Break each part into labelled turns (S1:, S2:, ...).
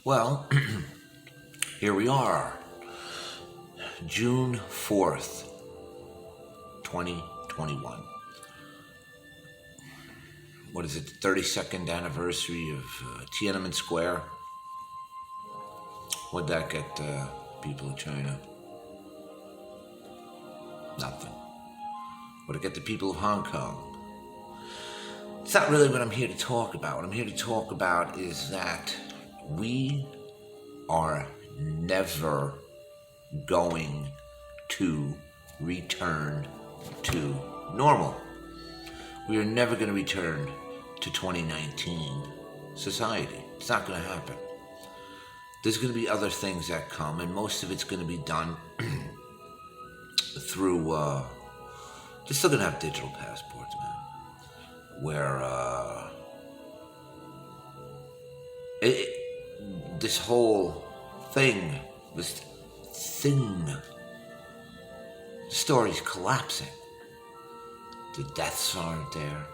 S1: Well, here we are, June 4th, 2021. What is it, the 32nd anniversary of Tiananmen Square? What'd that get people of China? Nothing. What'd it get the people of Hong Kong? It's not really what I'm here to talk about. What I'm here to talk about is that we are never going to return to normal. We are never going to return to 2019 society. It's not going to happen. There's going to be other things that come, and most of it's going to be done through, they're still going to have digital passports, man, where this whole thing, the story's collapsing. The deaths aren't there.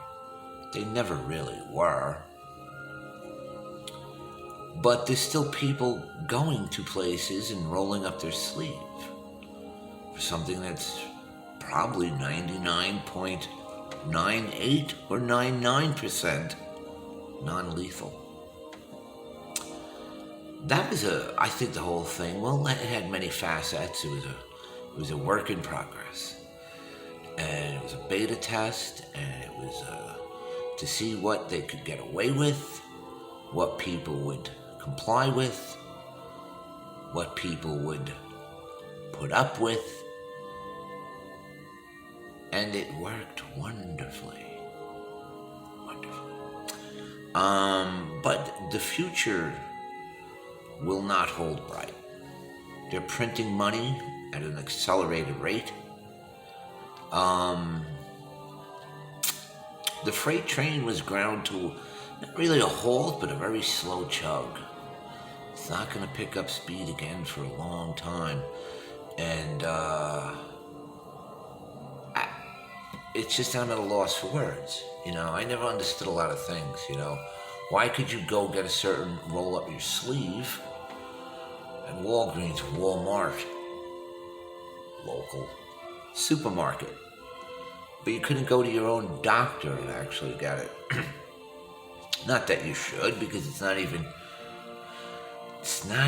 S1: They never really were. But there's still people going to places and rolling up their sleeve for something that's probably 99.98 or 99% non-lethal. That was I think the whole thing, well, it had many facets. It was a work in progress. And it was a beta test, and it was to see what they could get away with, what people would comply with, what people would put up with, and it worked wonderfully. But the future will not hold bright. They're printing money at an accelerated rate. The freight train was ground to not really a halt, but a very slow chug. It's not going to pick up speed again for a long time. And it's just I'm at a loss for words. I never understood a lot of things, Why could you go get a certain roll up your sleeve at Walgreens, Walmart, local supermarket, but you couldn't go to your own doctor and actually get it? Not that you should, because it's not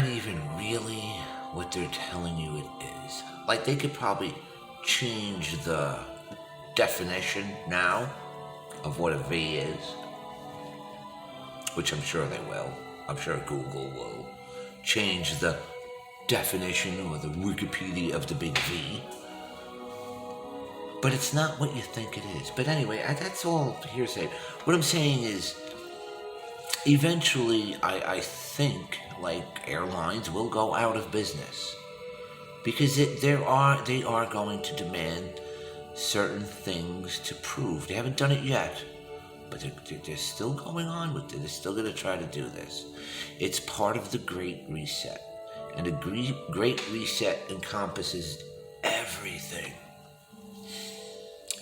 S1: even really what they're telling you it is. Like, they could probably change the definition now of what a V is, which I'm sure they will. I'm sure Google will change the definition or the Wikipedia of the big V. But it's not what you think it is. But anyway, that's all hearsay. What I'm saying is, eventually, I think, like, airlines will go out of business. Because they are going to demand certain things to prove. They haven't done it yet, but they're still going on with it. They're still going to try to do this. It's part of the Great Reset. And the Great Reset encompasses everything.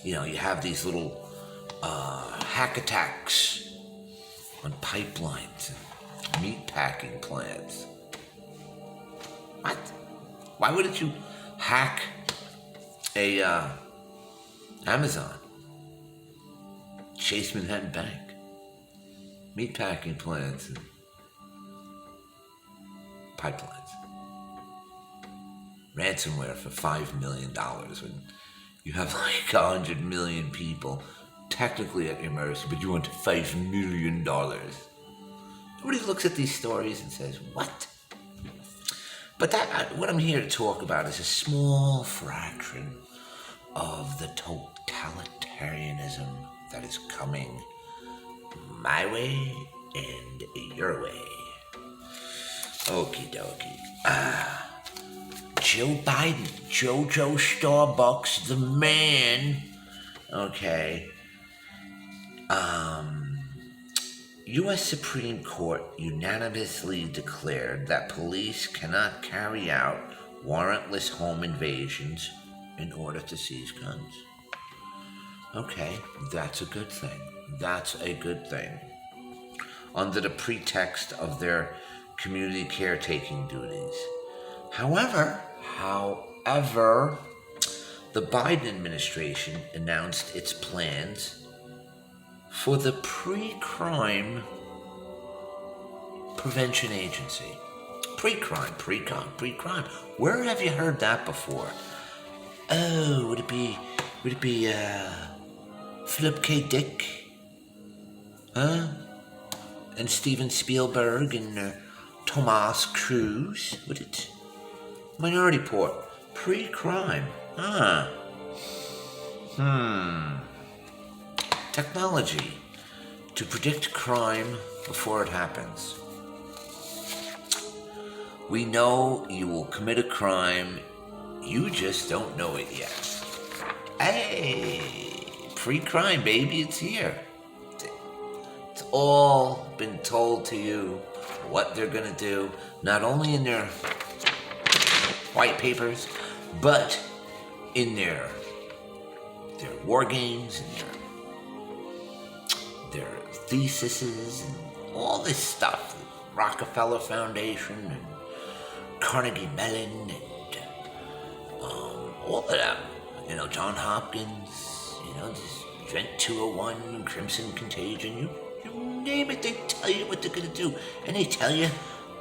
S1: You have these little hack attacks on pipelines and meat packing plants. What? Why wouldn't you hack a Amazon, Chase Manhattan Bank, meat packing plants, and pipelines? Ransomware for $5 million when you have like 100 million people technically at your mercy, but you want $5 million. Nobody looks at these stories and says, what? But what I'm here to talk about is a small fraction of the totalitarianism that is coming my way and your way. Okie dokie. Joe Biden, Jojo Starbucks, the man. Okay. U.S. Supreme Court unanimously declared that police cannot carry out warrantless home invasions in order to seize guns. Okay, that's a good thing. Under the pretext of their community caretaking duties. However, the Biden administration announced its plans for the Precrime Prevention Agency. Precrime. Where have you heard that before? Oh, would it be Philip K. Dick? Huh? And Steven Spielberg and Thomas Cruise? Would it? Minority Report. Precrime. Technology to predict crime before it happens. We know you will commit a crime, you just don't know it yet. Hey, Precrime, baby, it's here. It's all been told to you what they're gonna do, not only in their white papers, but in their war games and their theses and all this stuff. Rockefeller Foundation and Carnegie Mellon and all of them. John Hopkins, this Event 201, Crimson Contagion, you name it, they tell you what they're gonna do. And they tell you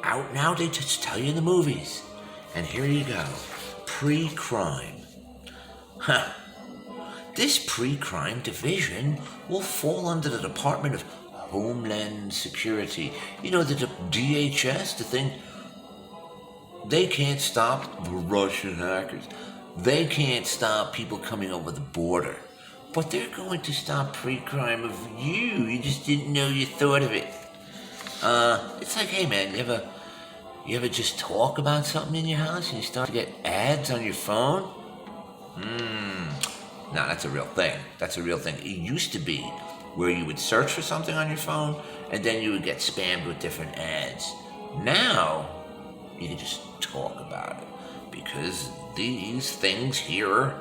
S1: out now, they just tell you in the movies. And here you go. Precrime. This Precrime division will fall under the Department of Homeland Security. The DHS, the thing, they can't stop the Russian hackers. They can't stop people coming over the border. But they're going to stop Precrime of you. You just didn't know you thought of it. It's like, hey man, you ever just talk about something in your house and you start to get ads on your phone? No, that's a real thing. It used to be where you would search for something on your phone and then you would get spammed with different ads. Now, you can just talk about it because these things here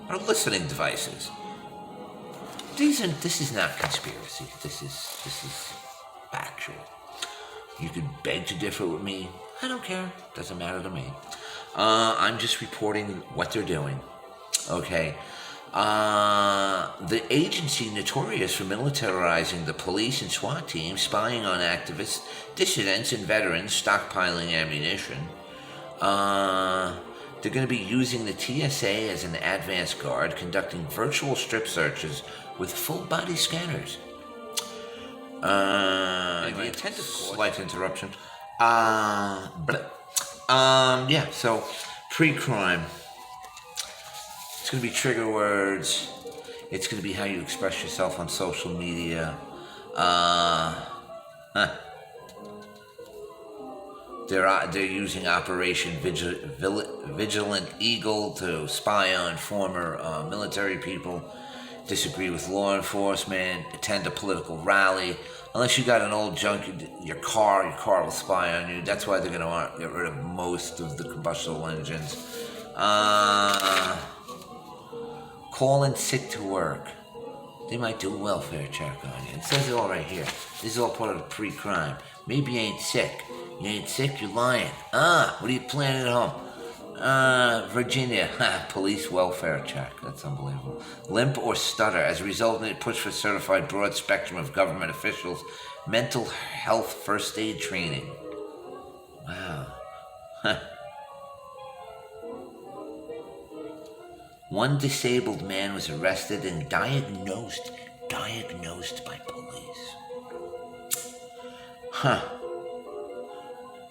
S1: are listening devices. This is not conspiracy. This is factual. You could beg to differ with me. I don't care. Doesn't matter to me. I'm just reporting what they're doing. Okay. The agency notorious for militarizing the police and SWAT team, spying on activists, dissidents, and veterans, stockpiling ammunition. They're going to be using the TSA as an advance guard, conducting virtual strip searches with full-body scanners. Slight interruption. So Precrime. It's going to be trigger words. It's going to be how you express yourself on social media. They're using Operation Vigilant Eagle to spy on former military people, disagree with law enforcement, attend a political rally. Unless you got an old junk, your car will spy on you. That's why they're going to want to get rid of most of the combustible engines. Call in sick to work. They might do a welfare check on you. It says it all right here. This is all part of the Precrime. Maybe you ain't sick. You ain't sick, you're lying. What are you planning at home? Virginia, police welfare check. That's unbelievable. Limp or stutter. As a result, they push for certified broad spectrum of government officials. Mental health first aid training. Wow. One disabled man was arrested and diagnosed by police.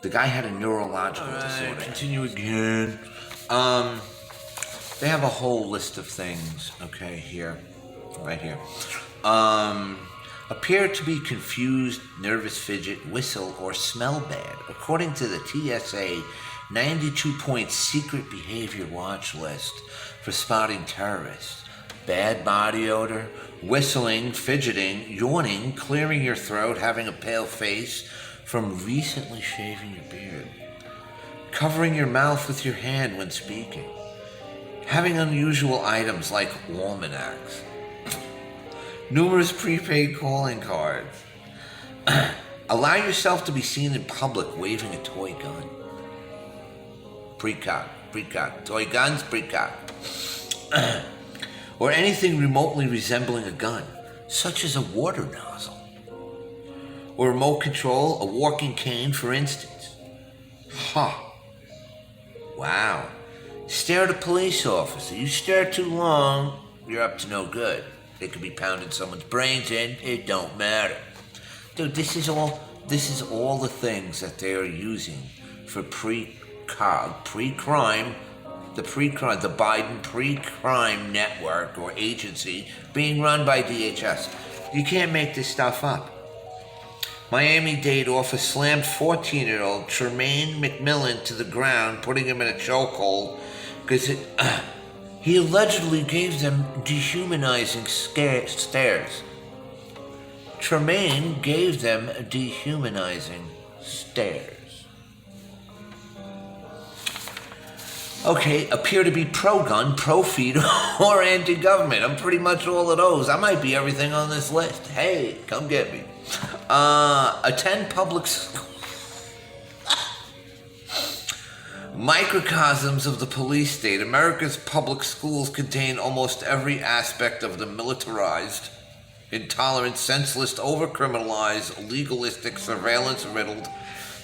S1: The guy had a neurological disorder. Continue again. They have a whole list of things, okay, here. Right here. Appear to be confused, nervous fidget, whistle, or smell bad. According to the TSA 92-point secret behavior watch list for spotting terrorists. Bad body odor, whistling, fidgeting, yawning, clearing your throat, having a pale face from recently shaving your beard, covering your mouth with your hand when speaking, having unusual items like almanacs, numerous prepaid calling cards, a Allow yourself to be seen in public waving a toy gun. Precock. Toy guns, precock. Or anything remotely resembling a gun, such as a water nozzle. Or remote control, a walking cane, for instance. Wow. Stare at a police officer. You stare too long, you're up to no good. They could be pounding someone's brains in, it don't matter. Dude, this is all the things that they are using for precrime, the Biden Precrime network or agency being run by DHS. You can't make this stuff up. Miami-Dade officer slammed 14-year-old Tremaine McMillan to the ground, putting him in a chokehold because he allegedly gave them dehumanizing stares. Tremaine gave them dehumanizing stares. Okay, appear to be pro-gun, pro-feed, or anti-government. I'm pretty much all of those. I might be everything on this list. Hey, come get me. Attend public school. Microcosms of the police state. America's public schools contain almost every aspect of the militarized, intolerant, senseless, over-criminalized, legalistic, surveillance-riddled,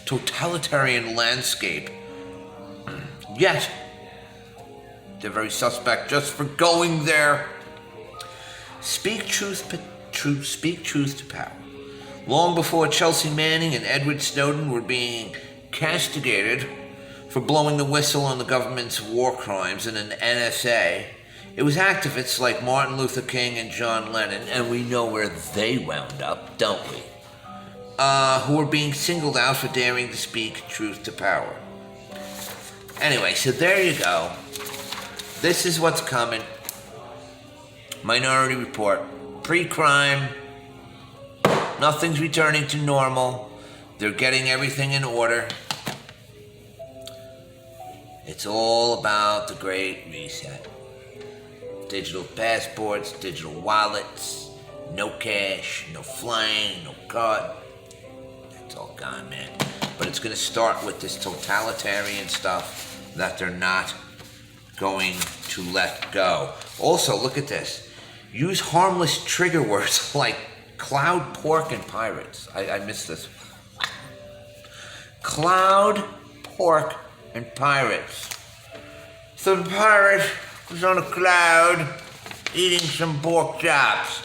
S1: totalitarian landscape. Yet, they're very suspect just for going there. Speak truth to power. Long before Chelsea Manning and Edward Snowden were being castigated for blowing the whistle on the government's war crimes in an NSA, it was activists like Martin Luther King and John Lennon, and we know where they wound up, don't we? Who were being singled out for daring to speak truth to power. Anyway, so there you go. This is what's coming. Minority Report. Precrime. Nothing's returning to normal. They're getting everything in order. It's all about the Great Reset. Digital passports, digital wallets, no cash, no flying, no card. That's all gone, man. But it's going to start with this totalitarian stuff that they're not going to let go. Also, look at this. Use harmless trigger words like cloud, pork, and pirates. I missed this. Cloud, pork, and pirates. So the pirate was on a cloud eating some pork chops.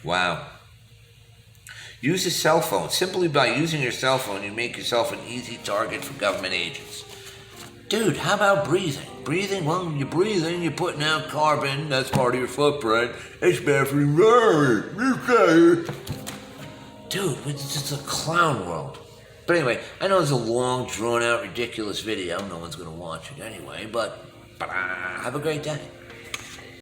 S1: Wow. Use a cell phone. Simply by using your cell phone, you make yourself an easy target for government agents. Dude, how about breathing? Breathing, well, you're breathing, you're putting out carbon, that's part of your footprint. It's bad for the environment. Dude, it's just a clown world. But anyway, I know it's a long, drawn-out, ridiculous video. No one's going to watch it anyway, but have a great day.